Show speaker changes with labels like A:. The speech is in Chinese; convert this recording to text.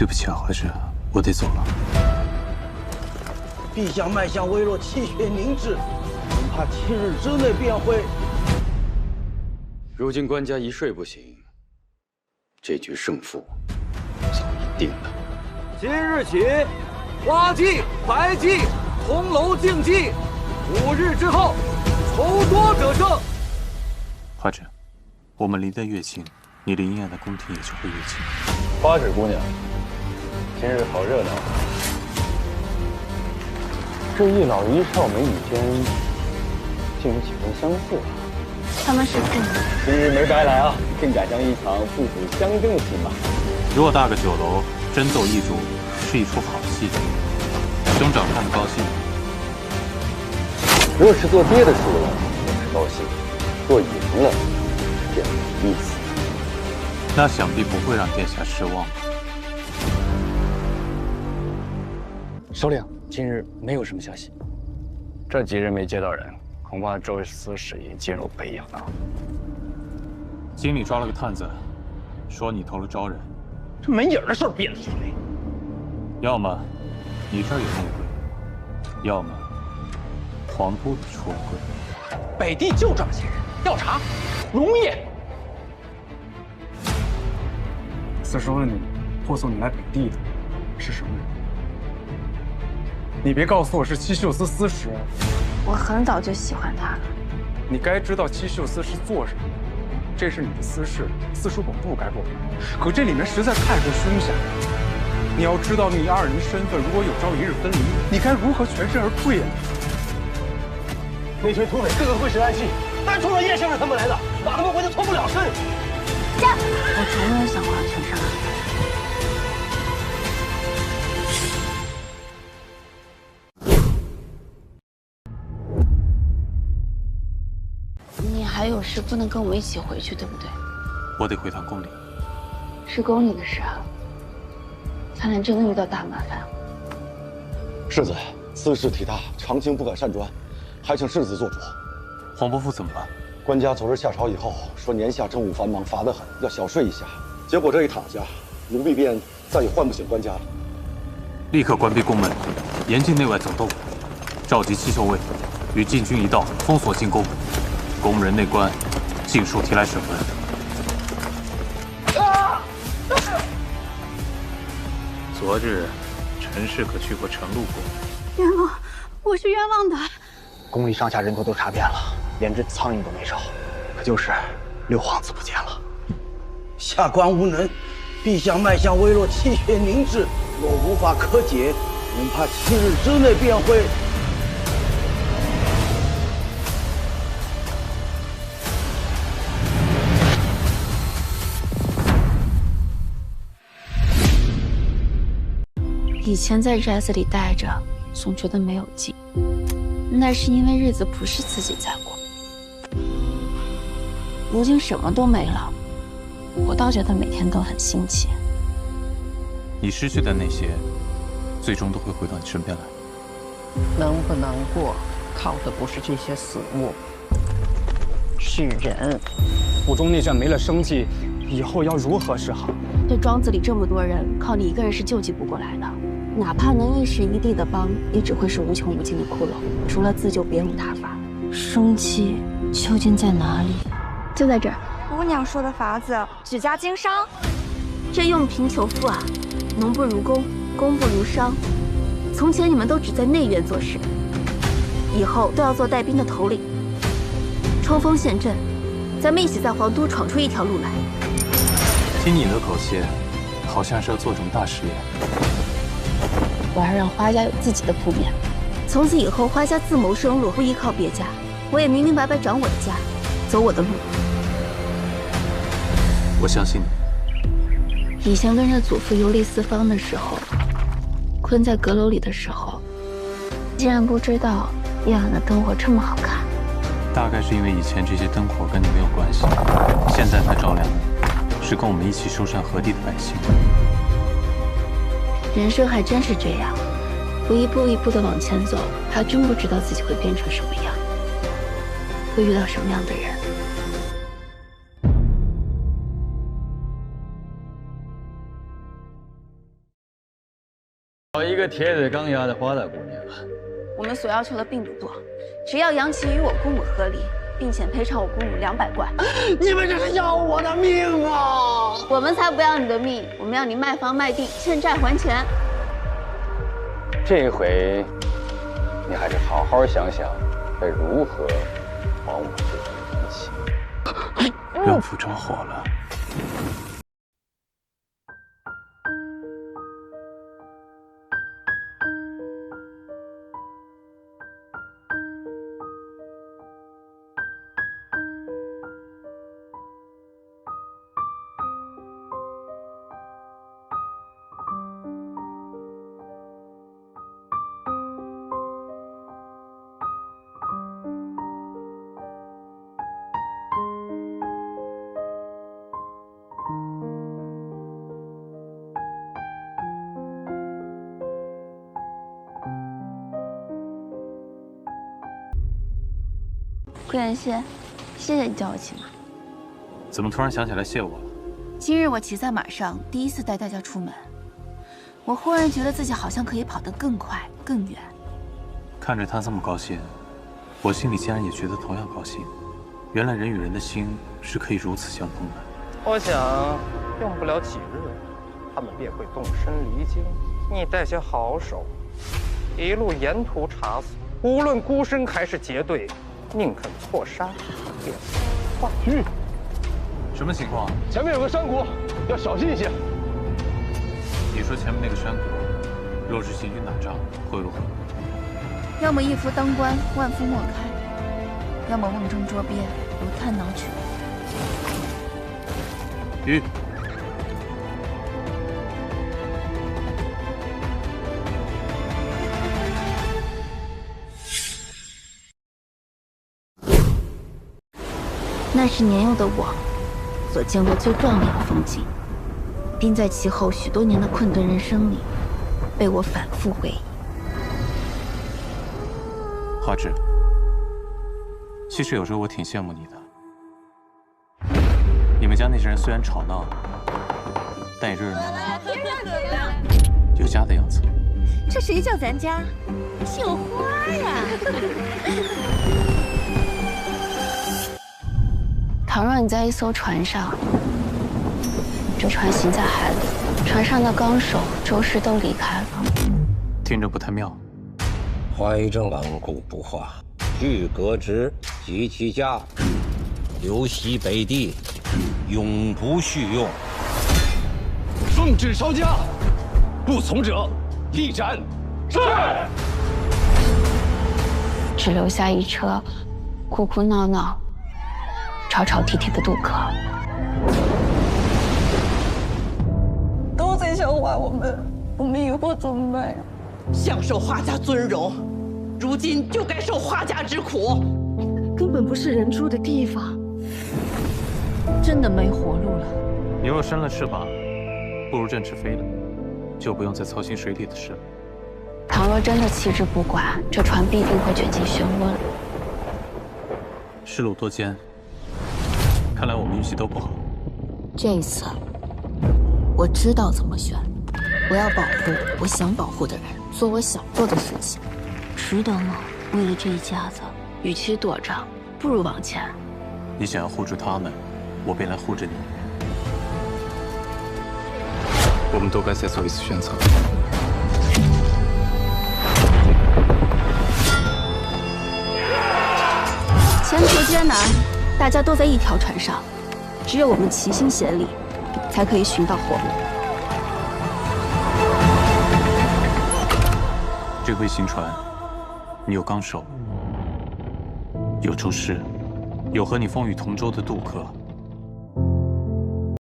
A: 对不起啊，怀志，我得走了。
B: 陛下脉象微弱，气血凝滞，恐怕7日之内便会。
C: 如今官家一睡不醒，这局胜负早已定了。
B: 今日起，花季、白季、红楼竞技，5日之后，筹多者胜。
A: 怀志，我们离得越近，你离阴暗的宫廷也就会越近。
D: 花芷姑娘，今日好热闹。这一老一少美女间，竟有几分相似啊！
E: 他们是父母。
D: 今日没白来啊，竟赶上一场父子相争的戏码。
A: 偌大个酒楼，争斗易主，是一出好戏。兄长看得高兴。
D: 若是做爹的输了，我是高兴；做赢了，便没意思。
A: 那想必不会让殿下失望。
F: 首领，今日没有什么消息。
D: 这几日没接到人，恐怕这位司使已进入北洋了。
A: 京里抓了个探子，说你投了招人。
D: 这没影儿的事儿编得出来。
A: 要么你这儿有内鬼，要么皇都里出了鬼。
F: 北地就这么些人，调查容易。
G: 司使问你，护送你来北地的是什么人？你别告诉我是七秀司司使。
E: 我很早就喜欢他了。
G: 你该知道七秀司是做什么的，这是你的私事，司属本部该管。可这里面实在太过凶险了。你要知道，你二人的身份如果有朝一日分离，你该如何全身而退啊？
B: 那群土匪个个会使暗器，单冲着叶先生他们来的，把他们围得脱不了身。
E: 我从没有想过要全身而退。你还有事不能跟我们一起回去，对不对？
A: 我得回趟宫里。
E: 是宫里的事啊，看来真的遇到大麻烦。
H: 世子，此事体大，常情不敢擅专，还请世子做主。
A: 黄伯父怎么了？
H: 官家昨日下朝以后，说年下政务繁忙，乏得很，要小睡一下。结果这一躺下，奴婢便再也唤不醒官家了。
A: 立刻关闭宫门，严禁内外走动，召集七校尉，与禁军一道封锁进宫。宫人内官尽数提来审问。昨日陈氏可去过陈路宫？
E: 冤枉，我是冤枉的。
F: 宫里上下人头都查遍了，连只苍蝇都没少，可就是六皇子不见了。
B: 下官无能，陛下脉象微弱，气血凝滞，若无法可解，恐怕7日之内便会。
E: 以前在宅子里待着，总觉得没有劲，那是因为日子不是自己在过。如今什么都没了，我倒觉得每天都很新奇。
A: 你失去的那些，最终都会回到你身边来。
I: 能不能过，靠的不是这些死物，是人。
G: 府中内战没了生机，以后要如何是好？
E: 这庄子里这么多人，靠你一个人是救济不过来的。哪怕能一时一地的帮，也只会是无穷无尽的窟窿，除了自救别无他法。生机究竟在哪里？就在这儿。
J: 姑娘说的法子，举家经商。
E: 这用贫求富啊，农不如工，工不如商。从前你们都只在内院做事，以后都要做带兵的头领。冲锋陷阵，咱们一起在皇都闯出一条路来。
A: 听你的口气，好像是要做什么大事业。
E: 我要让花家有自己的铺面，从此以后花家自谋生路，不依靠别家。我也明明白白长我的家，走我的路。
A: 我相信你。
E: 以前跟着祖父游历四方的时候，困在阁楼里的时候，竟然不知道夜晚的灯火这么好看。
A: 大概是因为以前这些灯火跟你没有关系，现在才照亮的，是跟我们一起修缮河堤的百姓。
E: 人生还真是这样，不一步一步的往前走，还真不知道自己会变成什么样，会遇到什么样的人。
C: 找一个铁嘴钢牙的花大姑娘啊！
E: 我们所要求的并不多，只要杨琦与我公母和离，并且赔偿我公母200贯。
B: 你们这是要我的命啊！
E: 我们才不要你的命，我们要你卖房卖地，欠债还钱。
C: 这回，你还是好好想想，该如何还我这份人情。
A: 怨妇着火了。
E: 顾言谢，谢谢你叫我骑马。
A: 怎么突然想起来谢我了？
E: 今日我骑在马上，第一次带大家出门，我忽然觉得自己好像可以跑得更快、更远。
A: 看着他这么高兴，我心里竟然也觉得同样高兴。原来人与人的心是可以如此相通的。
K: 我想用不了几日，他们便会动身离京。你带些好手，一路沿途查索，无论孤身还是结队，宁肯错杀，也不换。
A: 去。什么情况？
H: 前面有个山谷，要小心一些。
A: 你说前面那个山谷，若是行军打仗会如何？
E: 要么一夫当关，万夫莫开；要么瓮中捉鳖，如探囊取物。
A: 鱼。
E: 那是年幼的我所见过最壮丽的风景，并在其后许多年的困顿人生里，被我反复回忆。
A: 花枝，其实有时候我挺羡慕你的。你们家那些人虽然吵闹，但也热热闹闹，有家的样子。
L: 这谁叫咱家？姓花呀！
E: 倘若你在一艘船上，这船行在海里，船上的纲手、舟师都离开了，
A: 听着不太妙。
M: 怀政亡故不化，据革职，及其家，流徙北地，永不续用。
H: 奉旨抄家，不从者一斩。是。
E: 只留下一车哭哭闹闹、吵吵啼啼的渡客。
L: 都在笑话我们以后怎么办呀？
N: 享受画家尊荣，如今就该受画家之苦。
L: 根本不是人住的地方，真的没活路了。
A: 你若生了翅膀，不如振翅飞了，就不用再操心水里的事了。
E: 倘若真的弃之不管，这船必定会卷进漩涡里。
A: 世路多艰，看来我们运气都不好。
E: 这一次，我知道怎么选。我要保护我想保护的人，做我想做的事情，值得吗？为了这一家子，与其躲着，不如往前。
A: 你想要护住他们，我便来护着你。我们都该再做一次选择。
E: 前途艰难，大家都在一条船上，只有我们齐心协力，才可以寻到活路。
A: 这回行船，你有纲手，有舟师，有和你风雨同舟的渡客。